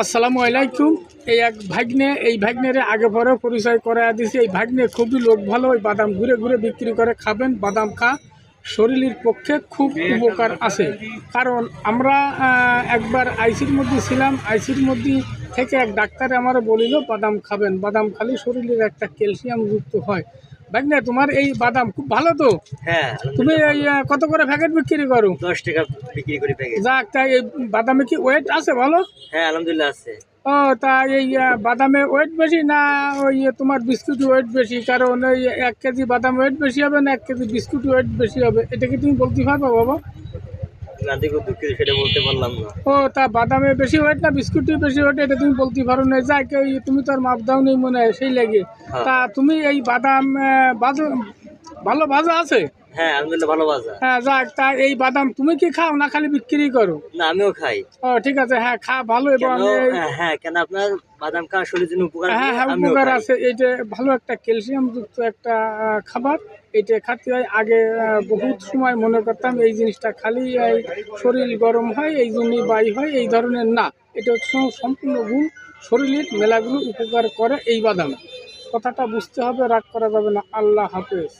আসসালামু আলাইকুম। এক ভাগ্নে, এই ভাগ্নের আগে পরেও পরিচয় করে দিয়েছি। এই ভাগ্নে খুবই লোক ভালো, ওই বাদাম ঘুরে ঘুরে বিক্রি করে। খাবেন, বাদাম খা, শরীরের পক্ষে খুব উপকার আছে। কারণ আমরা একবার আইসির মধ্যে ছিলাম, আইসির মধ্যে থেকে এক ডাক্তারে আমারও বলিল বাদাম খাবেন, বাদাম খালি শরীরের একটা ক্যালসিয়াম যুক্ত হয়। ভাগ্নে, তোমার এই বাদাম খুব ভালো তো? হ্যাঁ, তুমি আলহামদুলিল্লাহ এই ভালো। কত করে প্যাকেট বিক্রি করো? ১০ টাকা বিক্রি করি প্যাকেট। যাক, তাই এই বাদামে কি ওয়েট আছে ভালো? হ্যাঁ, আলহামদুলিল্লাহ আছে। ও, তা এই বাদামে ওয়েট বেশি না ওই তোমার বিস্কুট ওয়েট বেশি? কারণ ওই 1 কেজি বাদাম ওয়েট বেশি হবে না 1 কেজি বিস্কুট ওয়েট বেশি হবে, এটা কি তুমি বলতে পারবে বাবা? আমি খুব দুঃখিত, সেটা বলতে পারলাম না। ও, তা বাদামে বেশি ওয়েট না বিস্কুটে বেশি ওয়েট, এটা তুমি বলতে পারো না? যাক, ওই তুমি তো আর মাপ দাও নেই মনে হয়, সেই লাগে। হ্যাঁ। তা তুমি এই বাদাম ভালো ভাজা আছে? হ্যাঁ, আলহামদুলিল্লাহ ভালো বাজার। হ্যাঁ, যাক, তা এই বাদাম তুমি কি খাও না খালি বিক্রি করো? না, আমিও খাই। ও, ঠিক আছে, হ্যাঁ খা ভালো। এবং কেন? হ্যাঁ, কেন আপনার বাদাম খাওয়া শরীরের জন্য উপকার হ্যাঁ আছে, হ্যাঁ, আমিও উপকার খাই। আছে। এটা ভালো একটা ক্যালসিয়াম যুক্ত একটা খাবার। এটা খাতে হয়। আগে বহুত সময় মনে করতাম এই জিনিসটা খালি এই শরীর গরম হয় এই জন্যই বাই হয়, এই ধরনের না। এটা হচ্ছে সম্পূর্ণ গুণ, শরীরের মেলাগুলো উপকার করে এই বাদামে। কথাটা বুঝতে হবে, রাগ করা যাবে না। আল্লাহ হাফেজ।